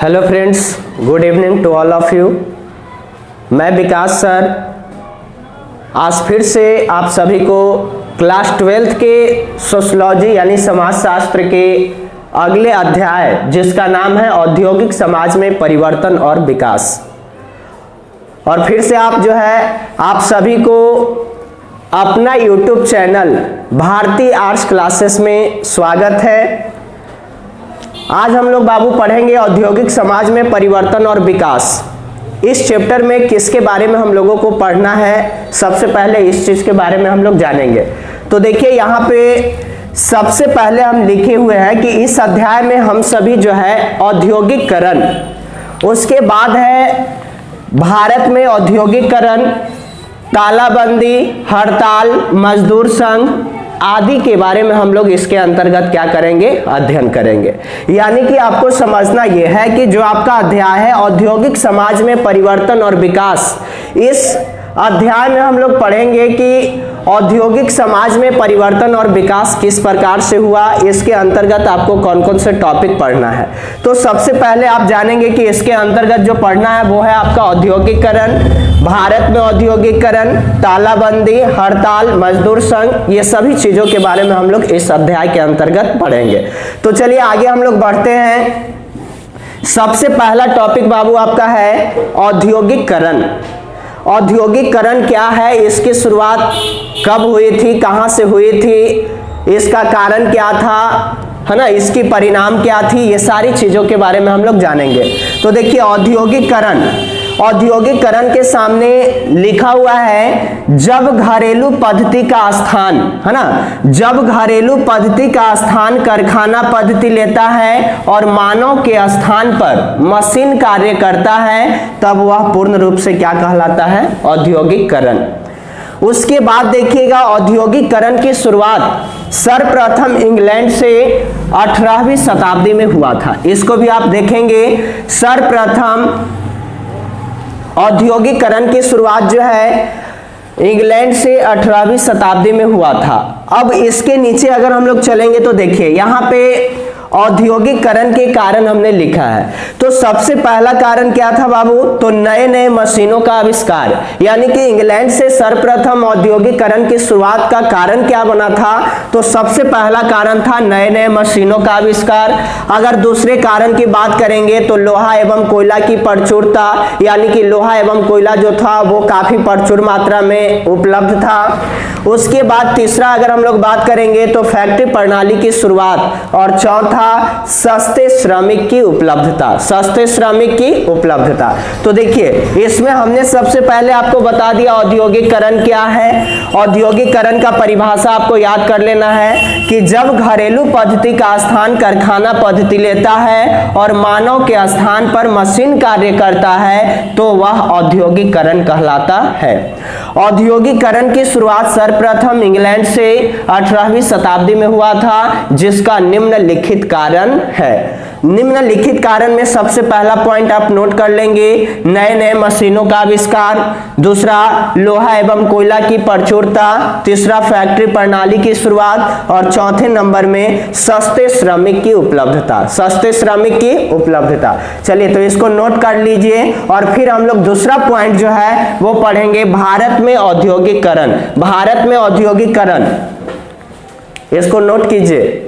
Hello friends, good evening to all of you. मैं Vikas sir आज फिर से आप सभी को क्लास 12th के सोशलॉजी यानी समाजशास्त्र के अगले अध्याय जिसका नाम है औद्योगिक समाज में परिवर्तन और विकास, और फिर से आप सभी को अपना YouTube channel Bharati arts classes में स्वागत है। आज हम लोग बाबू पढ़ेंगे औद्योगिक समाज में परिवर्तन और विकास। इस चैप्टर में किसके बारे में हम लोगों को पढ़ना है, सबसे पहले इस चीज के बारे में हम लोग जानेंगे। तो देखिए यहाँ पे सबसे पहले हम लिखे हुए हैं कि इस अध्याय में हम सभी औद्योगिकरण, उसके बाद है भारत में औद्योगिकरण, तालाबंदी, हड़ताल, मजदूर संघ आदि के बारे में हम लोग इसके अंतर्गत क्या करेंगे, अध्ययन करेंगे। यानी कि आपको समझना यह है कि जो आपका अध्याय है औद्योगिक समाज में परिवर्तन और विकास, इस अध्याय में हम लोग पढ़ेंगे कि औद्योगिक समाज में परिवर्तन और विकास किस प्रकार से हुआ, इसके अंतर्गत आपको कौन कौन से टॉपिक पढ़ना है। तो सबसे पहले आप जानेंगे कि इसके अंतर्गत जो पढ़ना है वो है आपका औद्योगिकरण, भारत में औद्योगिकरण, तालाबंदी, हड़ताल, मजदूर संघ, ये सभी चीजों के बारे में हम लोग इस अध्याय के अंतर्गत पढ़ेंगे। तो चलिए आगे हम लोग बढ़ते हैं। सबसे पहला टॉपिक बाबू आपका है औद्योगिकरण। औद्योगिकरण क्या है, इसकी शुरुआत कब हुई थी, कहां से हुई थी, इसका कारण क्या था, है ना, इसकी परिणाम क्या थी, ये सारी चीजों के बारे में हम लोग जानेंगे। तो देखिए औद्योगिकरण के सामने लिखा हुआ है जब घरेलू पद्धति का स्थान, है ना, जब घरेलू पद्धति का स्थान कारखाना पद्धति लेता है और मानव के स्थान पर मशीन कार्य करता है, तब वह पूर्ण रूप से क्या कहलाता है, औद्योगिकरण। उसके बाद देखिएगा औद्योगिकरण की शुरुआत सर्वप्रथम इंग्लैंड से 18वीं शताब्दी में हुआ था। इसको भी आप देखेंगे, सर्वप्रथम औद्योगिकरण की शुरुआत जो है इंग्लैंड से 18वीं शताब्दी में हुआ था। अब इसके नीचे अगर हम लोग चलेंगे तो देखिए यहाँ पे औद्योगिकरण के कारण हमने लिखा है। तो सबसे पहला कारण क्या था बाबू, तो नए नए मशीनों का आविष्कार। यानी कि इंग्लैंड से सर्वप्रथम औद्योगिकरण की शुरुआत का कारण क्या बना था, तो सबसे पहला कारण था नए नए मशीनों का आविष्कार। अगर दूसरे कारण की बात करेंगे तो लोहा एवं कोयला की प्रचुरता, यानी कि लोहा एवं कोयला जो था वो काफी प्रचुर मात्रा में उपलब्ध था। उसके बाद तीसरा अगर हम लोग बात करेंगे तो फैक्ट्री प्रणाली की शुरुआत, और चौथा सस्ते श्रमिक की उपलब्धता, सस्ते श्रमिक की उपलब्धता। तो देखिए इसमें हमने सबसे पहले आपको बता दिया औद्योगिकरण क्या है। औद्योगिकरण का परिभाषा आपको याद कर लेना है कि जब घरेलू पद्धति का स्थान कारखाना पद्धति लेता है और मानव के स्थान पर मशीन कार्य करता है, तो वह औद्योगिकरण कहलाता है। औद्योगिकरण की शुरुआत सर्वप्रथम इंग्लैंड से 18वीं शताब्दी में हुआ था, जिसका निम्नलिखित कारण है। निम्नलिखित कारण में सबसे पहला पॉइंट आप नोट कर लेंगे, नए नए मशीनों का आविष्कार, दूसरा लोहा एवं कोयला की प्रचुरता, तीसरा फैक्ट्री प्रणाली की शुरुआत, और चौथे नंबर में सस्ते श्रमिक की उपलब्धता, सस्ते श्रमिक की उपलब्धता। चलिए तो इसको नोट कर लीजिए, और फिर हम लोग दूसरा पॉइंट जो है वो पढ़ेंगे भारत में औद्योगिकरण। भारत में औद्योगिकरण, इसको नोट कीजिए।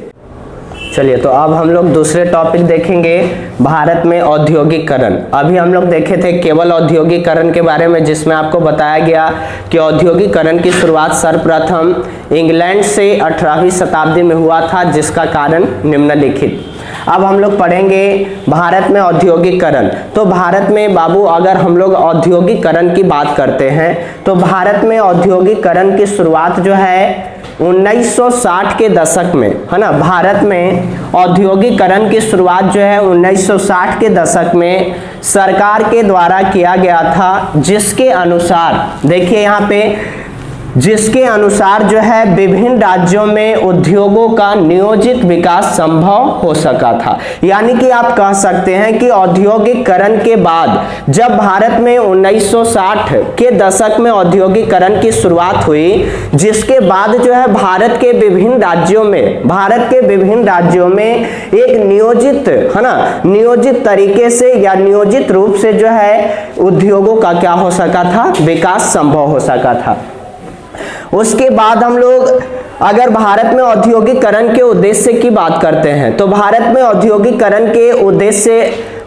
चलिए तो अब हम लोग दूसरे टॉपिक देखेंगे, भारत में औद्योगिकरण। अभी हम लोग देखे थे केवल औद्योगिकरण के बारे में, जिसमें आपको बताया गया कि औद्योगिकरण की शुरुआत सर्वप्रथम इंग्लैंड से 18वीं शताब्दी में हुआ था, जिसका कारण निम्नलिखित। अब हम लोग पढ़ेंगे भारत में औद्योगिकरण। तो भारत में बाबू अगर हम लोग औद्योगिकरण की बात करते हैं तो भारत में औद्योगिकरण की शुरुआत जो है 1960 के दशक में, है ना, भारत में औद्योगिकरण की शुरुआत जो है 1960 के दशक में सरकार के द्वारा किया गया था, जिसके अनुसार देखिए यहाँ पे जिसके अनुसार जो है विभिन्न राज्यों में उद्योगों का नियोजित विकास संभव हो सका था। यानी कि आप कह सकते हैं कि औद्योगिकरण के बाद जब भारत में 1960 के दशक में औद्योगिकरण की शुरुआत हुई, जिसके बाद जो है भारत के विभिन्न राज्यों में एक नियोजित है ना, नियोजित तरीके से या नियोजित रूप से जो है उद्योगों का क्या हो सका था, विकास संभव हो सका था। उसके बाद हम लोग अगर भारत में औद्योगिकरण के उद्देश्य की बात करते हैं तो भारत में औद्योगिकरण के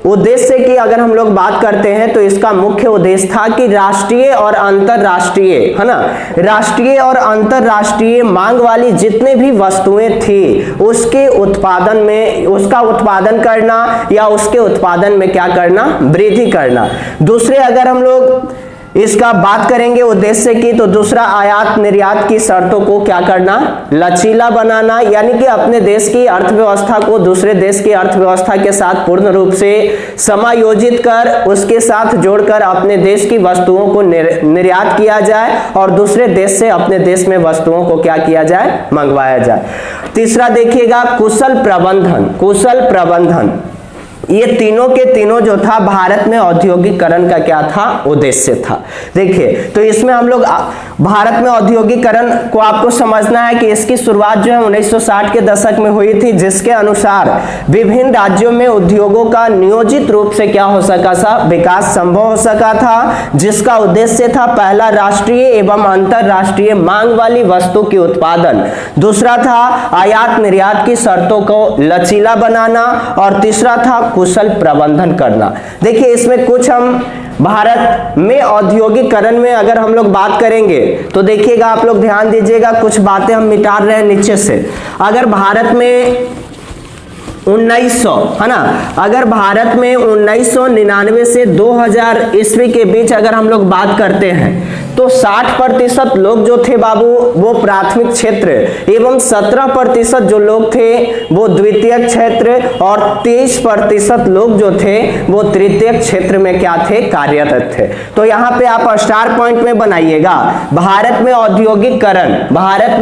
उद्देश्य की अगर हम लोग बात करते हैं तो इसका मुख्य उद्देश्य था कि राष्ट्रीय और अंतरराष्ट्रीय है ना, राष्ट्रीय और अंतरराष्ट्रीय मांग वाली जितने भी वस्तुएं थी उसके उत्पादन में, उसका उत्पादन करना या उसके उत्पादन में क्या करना, वृद्धि करना। दूसरे अगर हम लोग इसका बात करेंगे उद्देश्य की तो दूसरा आयात निर्यात की शर्तों को क्या करना, लचीला बनाना, यानी कि अपने देश की अर्थव्यवस्था को दूसरे देश की अर्थव्यवस्था के साथ पूर्ण रूप से समायोजित कर उसके साथ जोड़कर अपने देश की वस्तुओं को निर्यात किया जाए और दूसरे देश से अपने देश में वस्तुओं को क्या किया जाए, मंगवाया जाए। तीसरा देखिएगा कुशल प्रबंधन। ये तीनों के तीनों जो था भारत में औद्योगिकरण का क्या था, उद्देश्य था। देखिए तो इसमें हम लोग भारत में औद्योगिकरण को आपको समझना है कि इसकी शुरुआत जो है 1960 के दशक में हुई थी, जिसके अनुसार विभिन्न राज्यों में उद्योगों का नियोजित रूप से क्या हो सका था, विकास संभव हो सका था, जिसका उद्देश्य था पहला राष्ट्रीय एवं अंतरराष्ट्रीय मांग वाली वस्तु की उत्पादन, दूसरा था आयात निर्यात की शर्तों को लचीला बनाना और तीसरा था कुशल प्रबंधन करना। देखिए इसमें कुछ हम भारत में औद्योगिकरण में अगर हम लोग बात करेंगे तो देखिएगा आप लोग ध्यान दीजिएगा, कुछ बातें हम मिटा रहे हैं नीचे से। अगर भारत में 1900 है ना, अगर भारत में 1999 से 2000 ईस्वी के बीच अगर हम लोग बात करते हैं तो 60% लोग जो थे बाबू वो प्राथमिक क्षेत्र एवं 17% जो लोग थे वो द्वितीयक क्षेत्र और 23% लोग जो थे वो तृतीयक क्षेत्र में क्या थे, कार्यरत थे। तो यहाँ पे आप स्टार पॉइंट में बनाइएगा भारत में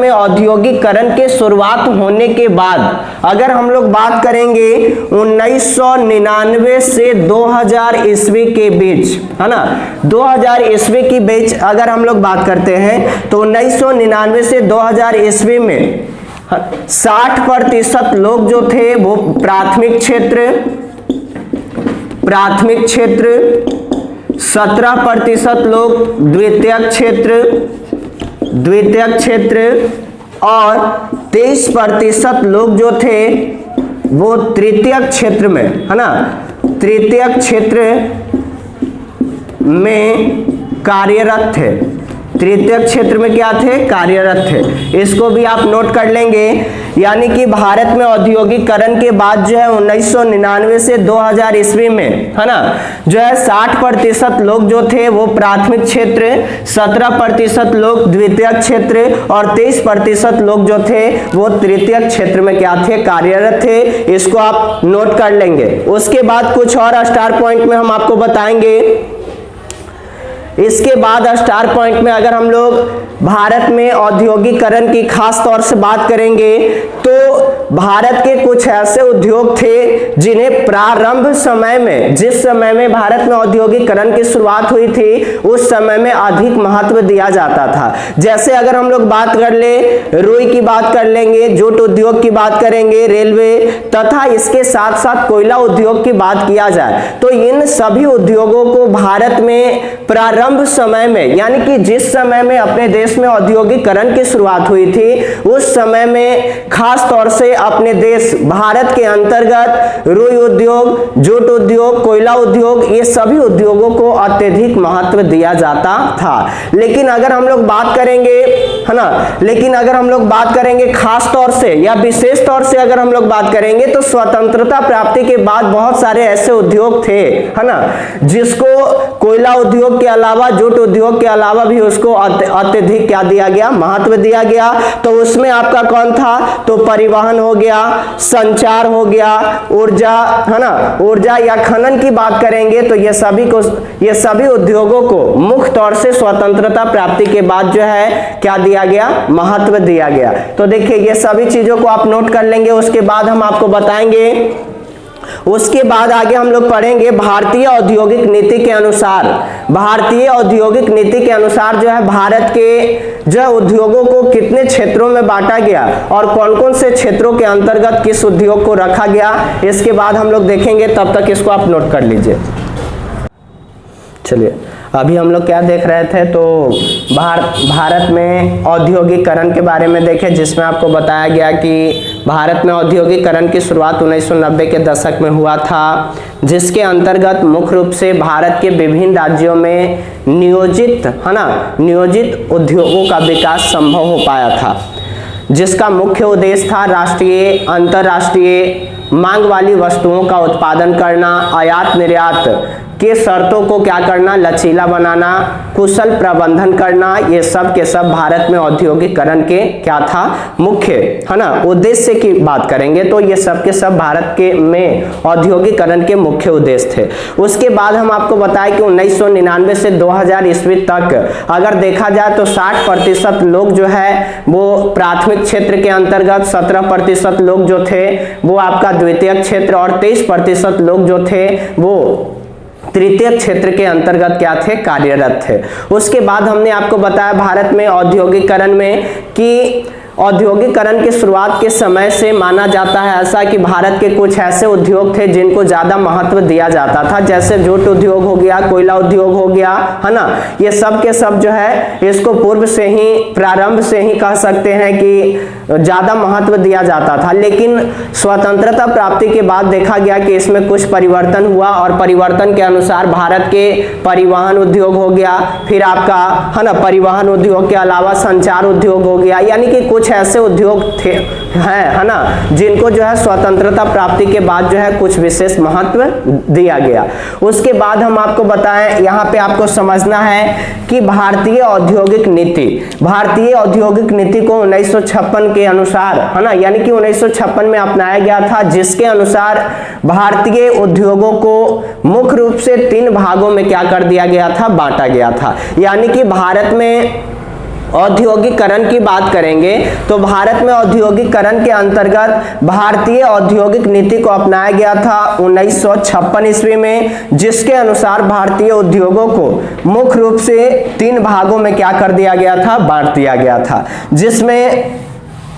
औद्योगिकरण के शुरुआत होने के बाद अगर हम लोग बात करेंगे 1999 से 2000 ईस्वी के बीच है ना, 2000 ईस्वी के बीच अगर हम लोग बात करते हैं तो 1999 से 2000 ईस्वी में 60% लोग जो थे वो प्राथमिक क्षेत्र, 17% लोग द्वितीयक क्षेत्र और 23% लोग जो थे वो तृतीयक क्षेत्र में है ना, तृतीयक क्षेत्र में कार्यरत थे, तृतीयक क्षेत्र में क्या थे, कार्यरत थे। इसको भी आप नोट कर लेंगे। यानी कि भारत में औद्योगिकरण के बाद जो है 1999 से 2000 ईस्वी में है ना जो है 60% लोग जो थे वो प्राथमिक क्षेत्र, 17% लोग द्वितीयक क्षेत्र और 23% लोग जो थे वो तृतीयक क्षेत्र में क्या थे, कार्यरत थे। इसको आप नोट कर लेंगे। उसके बाद कुछ और स्टार पॉइंट में हम आपको बताएंगे। इसके बाद स्टार पॉइंट में अगर हम लोग भारत में औद्योगिकरण की खास तौर से बात करेंगे तो भारत के कुछ ऐसे उद्योग थे जिन्हें प्रारंभ समय में, जिस समय में भारत में औद्योगिकरण की शुरुआत हुई थी उस समय में अधिक महत्व दिया जाता था। जैसे अगर हम लोग बात कर ले, रुई की बात कर लेंगे, जूट उद्योग की बात करेंगे, रेलवे तथा इसके साथ साथ कोयला उद्योग की बात किया जाए तो इन सभी उद्योगों को भारत में प्रारंभ समय में, यानी कि जिस समय में अपने देश में औद्योगिकरण की शुरुआत हुई थी उस समय में खास तौर से अपने देश भारत के अंतर्गत रुई उद्योग, जूट उद्योग, कोयला उद्योग, ये सभी उद्योगों को अत्यधिक महत्व दिया जाता था। लेकिन अगर हम लोग बात करेंगे है ना, लेकिन अगर हम लोग बात करेंगे खास तौर से या विशेष तौर से अगर हम लोग बात करेंगे तो स्वतंत्रता प्राप्ति के बाद बहुत सारे ऐसे उद्योग थे है ना जिसको कोयला उद्योग के अलावा अलावा जूट उद्योग के अलावा भी उसको अत्यधिक क्या दिया गया, महत्व दिया गया। तो उसमें आपका कौन था, तो परिवहन हो गया, संचार हो गया, ऊर्जा, है ना, ऊर्जा या खनन की बात करेंगे तो ये सभी उद्योगों को मुख्य तौर से स्वतंत्रता प्राप्ति के बाद जो है क्या दिया गया, महत्व दिया गया। तो देखिए ये सभी चीजों को आप नोट कर लेंगे, उसके बाद हम आपको बताएंगे। उसके बाद आगे हम लोग पढ़ेंगे भारतीय औद्योगिक नीति के अनुसार, भारतीय औद्योगिक नीति के अनुसार जो है भारत के जो उद्योगों को कितने क्षेत्रों में बांटा गया और कौन कौन से क्षेत्रों के अंतर्गत किस उद्योग को रखा गया, इसके बाद हम लोग देखेंगे। तब तक इसको आप नोट कर लीजिए। चलिए अभी हम लोग क्या देख रहे थे, तो भारत में औद्योगिकरण के बारे में देखें, जिसमें आपको बताया गया कि भारत में औद्योगिकरण की शुरुआत 1990 के दशक में हुआ था, जिसके अंतर्गत मुख्य रूप से भारत के विभिन्न राज्यों में नियोजित, है ना, नियोजित उद्योगों का विकास संभव हो पाया था, जिसका मुख्य उद्देश्य था राष्ट्रीय अंतर्राष्ट्रीय मांग वाली वस्तुओं का उत्पादन करना, आयात निर्यात के शर्तों को क्या करना, लचीला बनाना, कुशल प्रबंधन करना। ये सब के सब भारत में औद्योगिकरण के क्या था, मुख्य, है ना, उद्देश्य की बात करेंगे तो ये सब के सब भारत के में औद्योगिकरण के मुख्य उद्देश्य थे। उसके बाद हम आपको बताएं कि 1999 से 2000 ईस्वी तक अगर देखा जाए तो 60% लोग जो है वो प्राथमिक क्षेत्र के अंतर्गत, 17% लोग जो थे वो आपका द्वितीयक क्षेत्र और 23% लोग जो थे वो तृतीय क्षेत्र के अंतर्गत क्या थे, कार्यरत थे। उसके बाद हमने आपको बताया भारत में औद्योगिकरण में कि औद्योगिकरण की शुरुआत के समय से माना जाता है ऐसा कि भारत के कुछ ऐसे उद्योग थे जिनको ज्यादा महत्व दिया जाता था, जैसे जूट उद्योग हो गया, कोयला उद्योग हो गया, है ना, ये सब के सब जो है इसको पूर्व से ही, प्रारंभ से ही कह सकते हैं कि ज्यादा महत्व दिया जाता था। लेकिन स्वतंत्रता प्राप्ति के बाद देखा गया कि इसमें कुछ परिवर्तन हुआ और परिवर्तन के अनुसार भारत के परिवहन उद्योग हो गया, फिर आपका, है ना, परिवहन उद्योग के अलावा संचार उद्योग हो गया, यानी कि कुछ ऐसे उद्योग थे हैं, है ना, जिनको जो है स्वतंत्रता प्राप्ति के बाद जो है कुछ विशेष महत्व दिया गया। उसके बाद हम आपको बताएं, यहाँ पे आपको समझना है कि भारतीय औद्योगिक नीति, भारतीय औद्योगिक नीति को 1956 के अनुसार, है ना, यानी कि 1956 में अपनाया गया था, जिसके अनुसार भारतीय उद्योगों को मुख्य रूप से 3 भागों में क्या कर दिया गया था, बांटा गया था। यानी कि भारत में औद्योगिकरण की बात करेंगे तो भारत में औद्योगिकरण के अंतर्गत भारतीय औद्योगिक नीति को अपनाया गया था 1956 ईस्वी में, जिसके अनुसार भारतीय उद्योगों को मुख्य रूप से 3 भागों में क्या कर दिया गया था, बांट दिया गया था, जिसमें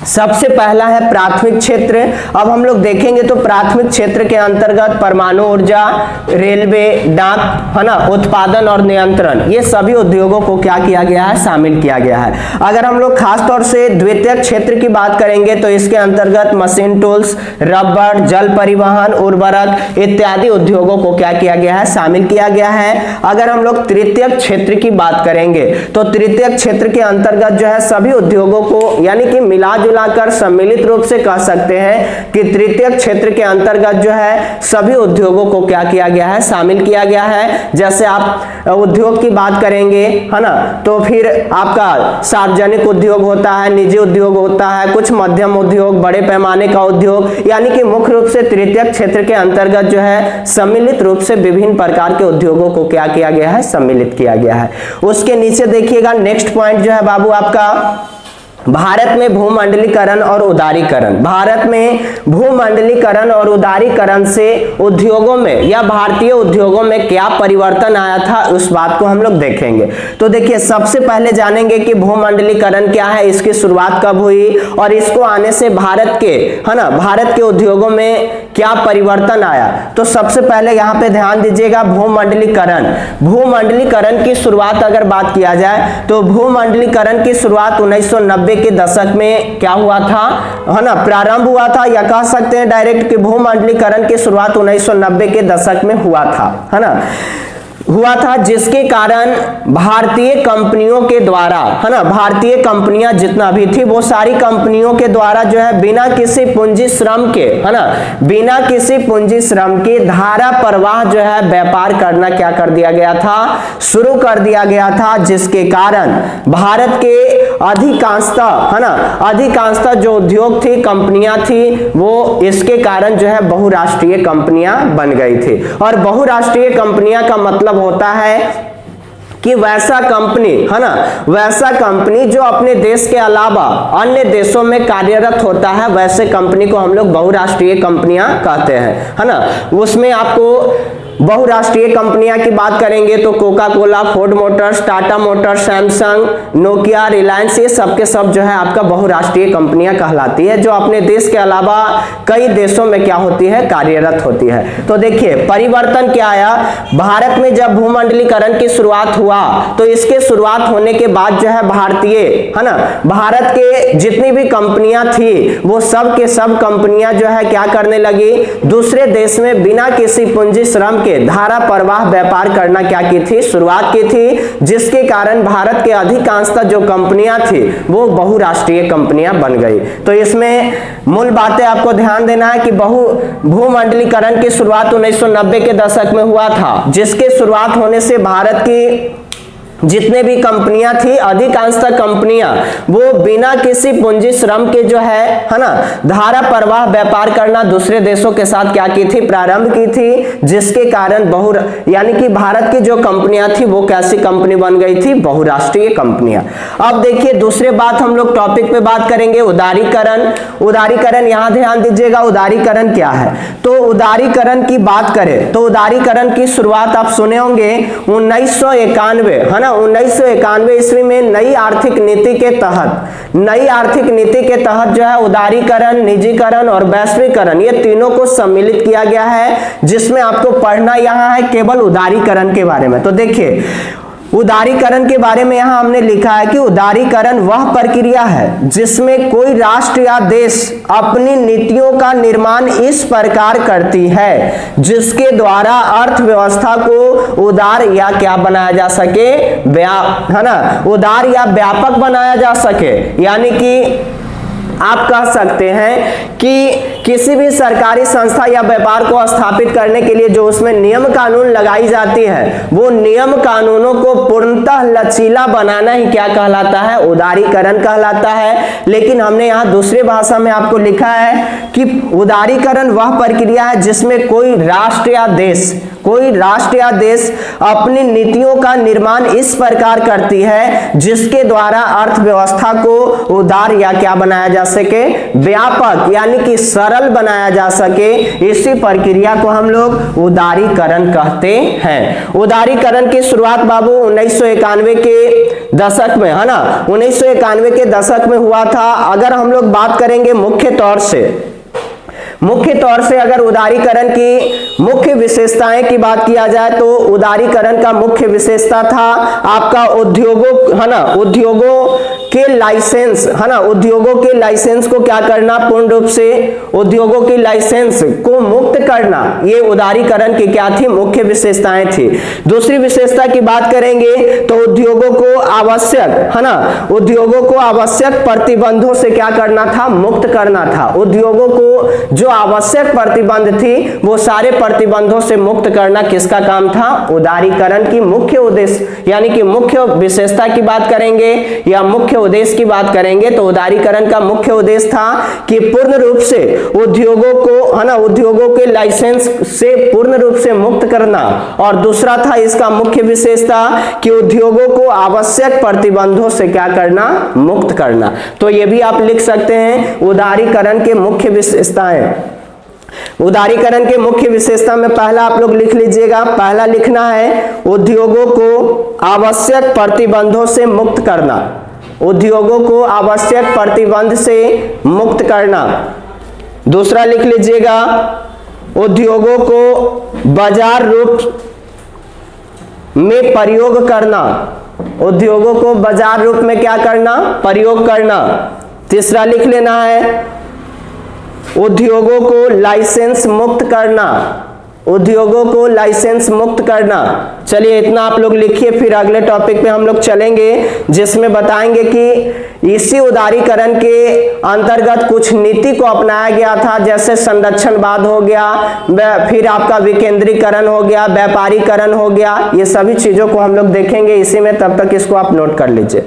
सबसे पहला है प्राथमिक क्षेत्र। अब हम लोग देखेंगे तो प्राथमिक क्षेत्र के अंतर्गत परमाणु ऊर्जा, रेलवे, डाक, है ना, उत्पादन और नियंत्रण, ये सभी उद्योगों को क्या किया गया है, शामिल किया गया है। अगर हम लोग खास तौर से द्वितीयक क्षेत्र की बात करेंगे तो इसके अंतर्गत मशीन टूल्स, रबड़, जल परिवहन, उर्वरक इत्यादि उद्योगों को क्या किया गया है, शामिल किया गया है। अगर हम लोग तृतीयक क्षेत्र की बात करेंगे तो तृतीयक क्षेत्र के अंतर्गत जो है सभी उद्योगों को, यानी कि मिला जुलाकर सम्मिलित रूप से कह सकते हैं कि तृतीय क्षेत्र के अंतर्गत जो है सभी उद्योगों को क्या किया गया है, शामिल किया गया है। जैसे आप उद्योग की बात करेंगे, है ना, तो फिर आपका सार्वजनिक उद्योग होता है, निजी उद्योग होता है, कुछ मध्यम उद्योग, बड़े पैमाने का उद्योग, यानी कि मुख्य रूप से तृतीय क्षेत्र के अंतर्गत जो है सम्मिलित रूप से विभिन्न प्रकार के उद्योगों को क्या किया गया है, सम्मिलित किया गया है। उसके नीचे देखिएगा नेक्स्ट पॉइंट जो है बाबू आपका भारत में भूमंडलीकरण और उदारीकरण। भारत में भूमंडलीकरण और उदारीकरण से उद्योगों में या भारतीय उद्योगों में क्या परिवर्तन आया था, उस बात को हम लोग देखेंगे। तो देखिए सबसे पहले जानेंगे कि भूमंडलीकरण क्या है, इसकी शुरुआत कब हुई और इसको आने से भारत के, है ना, भारत के उद्योगों में क्या परिवर्तन आया। तो सबसे पहले यहाँ पे ध्यान दीजिएगा भूमंडलीकरण। भूमंडलीकरण की शुरुआत अगर बात किया जाए तो भूमंडलीकरण की शुरुआत 1990 के दशक में क्या हुआ था, है ना, प्रारंभ हुआ था, या कह सकते हैं डायरेक्ट कि भूमंडलीकरण की शुरुआत 1990 के दशक में हुआ था, है ना। हुआ था, जिसके कारण भारतीय कंपनियों के द्वारा, है ना, भारतीय कंपनियां जितना भी थी वो सारी कंपनियों के द्वारा जो है बिना किसी पूंजी श्रम के, है ना, बिना किसी पूंजी श्रम के धारा प्रवाह जो है व्यापार करना क्या कर दिया गया था, शुरू कर दिया गया था, जिसके कारण भारत के अधिकांशतः, है ना, अधिकांशतः जो उद्योग थी, कंपनियां थी, वो इसके कारण जो है बहुराष्ट्रीय कंपनियां बन गई थी। और बहुराष्ट्रीय कंपनियां का मतलब होता है कि वैसा कंपनी, है ना, वैसा कंपनी जो अपने देश के अलावा अन्य देशों में कार्यरत होता है, वैसे कंपनी को हम लोग बहुराष्ट्रीय कंपनियां कहते हैं, है ना। उसमें आपको बहुराष्ट्रीय कंपनियां की बात करेंगे तो Coca Cola, Ford Motors, Tata Motors, Samsung, Nokia, Reliance, ये सब के सब जो है आपका बहुराष्ट्रीय कंपनियां कहलाती है, जो अपने देश के अलावा कई देशों में क्या होती है, कार्यरत होती है। तो देखिए परिवर्तन क्या आया, भारत में जब भूमंडलीकरण की शुरुआत हुआ तो इसके शुरुआत होने के बाद जो है भारतीय, है ना, भारत के जितनी भी कंपनियां थी वो सब के सब कंपनियां जो है क्या करने लगी, दूसरे देश में बिना किसी पूंजी श्रम के धारा प्रवाह व्यापार करना क्या की थी, शुरुआत की थी, जिसके कारण भारत के अधिकांशतः जो कंपनियां थी वो बहुराष्ट्रीय कंपनियां बन गई। तो इसमें मूल बातें आपको ध्यान देना है कि भूमंडलीकरण की शुरुआत 1990 के दशक में हुआ था, जिसके शुरुआत होने से भारत की जितने भी कंपनियां थी, अधिकांशतः कंपनियां वो बिना किसी पूंजी श्रम के जो है ना, धारा प्रवाह व्यापार करना दूसरे देशों के साथ क्या की थी, प्रारंभ की थी, जिसके कारण यानी कि भारत की जो कंपनियां थी वो कैसी कंपनी बन गई थी, बहुराष्ट्रीय कंपनियां। अब देखिए दूसरे बात हम लोग टॉपिक पे बात करेंगे, उदारीकरण। उदारीकरण यहां ध्यान दीजिएगा, उदारीकरण क्या है। तो उदारीकरण की बात करें तो उदारीकरण की शुरुआत आप सुने होंगे 1991, है ना, 1991 ईस्वी में नई आर्थिक नीति के तहत जो है उदारीकरण, निजीकरण और वैश्वीकरण, ये तीनों को सम्मिलित किया गया है, जिसमें आपको पढ़ना यहाँ है केवल उदारीकरण के बारे में। तो देखिए उदारीकरण के बारे में यहां हमने लिखा है कि उदारीकरण वह प्रक्रिया है जिसमें कोई राष्ट्र या देश अपनी नीतियों का निर्माण इस प्रकार करती है जिसके द्वारा अर्थव्यवस्था को उदार या क्या बनाया जा सके, है ना, उदार या व्यापक बनाया जा सके। यानी कि आप कह सकते हैं कि किसी भी सरकारी संस्था या व्यापार को स्थापित करने के लिए जो उसमें नियम कानून लगाई जाती है, वो नियम कानूनों को पूर्णतः लचीला बनाना ही क्या कहलाता है, उदारीकरण कहलाता है। लेकिन हमने यहाँ दूसरी भाषा में आपको लिखा है कि उदारीकरण वह प्रक्रिया है जिसमें कोई राष्ट्र या देश अपनी नीतियों का निर्माण इस प्रकार करती है जिसके द्वारा अर्थव्यवस्था को उदार या क्या बनाया जा सके, व्यापक यानी कि सरल बनाया जा सके। इसी प्रक्रिया को हम लोग उदारीकरण कहते हैं। उदारीकरण की शुरुआत बाबू 1991 के दशक में, है ना, 1991 के दशक में हुआ था। अगर हम लोग बात करेंगे मुख्य तौर से अगर उदारीकरण की मुख्य विशेषताएं की बात किया जाए तो उदारीकरण का मुख्य विशेषता था आपका उद्योगों, है ना, उद्योगों के लाइसेंस, है ना, उद्योगों के लाइसेंस को क्या करना, पूर्ण रूप से उद्योगों के लाइसेंस को मुक्त करना। ये उदारीकरण की क्या थी, मुख्य विशेषताएं थी। दूसरी विशेषता की बात करेंगे तो उद्योगों को आवश्यक, है ना, उद्योगों को आवश्यक प्रतिबंधों से क्या करना था, मुक्त करना था। उद्योगों को जो आवश्यक प्रतिबंध थी वो सारे प्रतिबंधों से मुक्त करना किसका काम था, उदारीकरण की मुख्य उद्देश्य यानी कि मुख्य विशेषता की बात करेंगे या मुख्य उद्देश्य की बात करेंगे तो उदारीकरण का मुख्य उद्देश्य था कि पूर्ण रूप से उद्योगों को, है ना, उद्योगों के लाइसेंस से पूर्ण रूप से मुक्त करना। और दूसरा था इसका मुख्य विशेषता कि उद्योगों को आवश्यक प्रतिबंधों से क्या करना, मुक्त करना। तो ये भी आप लिख सकते हैं उदारीकरण के मुख्य विशेषताएं। उदारीकरण के मुख्य विशेषता में पहला आप लोग लिख लीजिएगा, पहला लिखना है उद्योगों को आवश्यक प्रतिबंधों से मुक्त करना, उद्योगों को आवश्यक प्रतिबंध से मुक्त करना। दूसरा लिख लीजिएगा उद्योगों को बाजार रूप में प्रयोग करना, उद्योगों को बाजार रूप में क्या करना, प्रयोग करना। तीसरा लिख लेना है उद्योगों को लाइसेंस मुक्त करना, उद्योगों को लाइसेंस मुक्त करना। चलिए इतना आप लोग लिखिए, फिर अगले टॉपिक पे हम लोग चलेंगे जिसमें बताएंगे कि इसी उदारीकरण के अंतर्गत कुछ नीति को अपनाया गया था, जैसे संरक्षणवाद हो गया, फिर आपका विकेंद्रीकरण हो गया, व्यापारीकरण हो गया, ये सभी चीजों को हम लोग देखेंगे इसी में। तब तक इसको आप नोट कर लीजिए।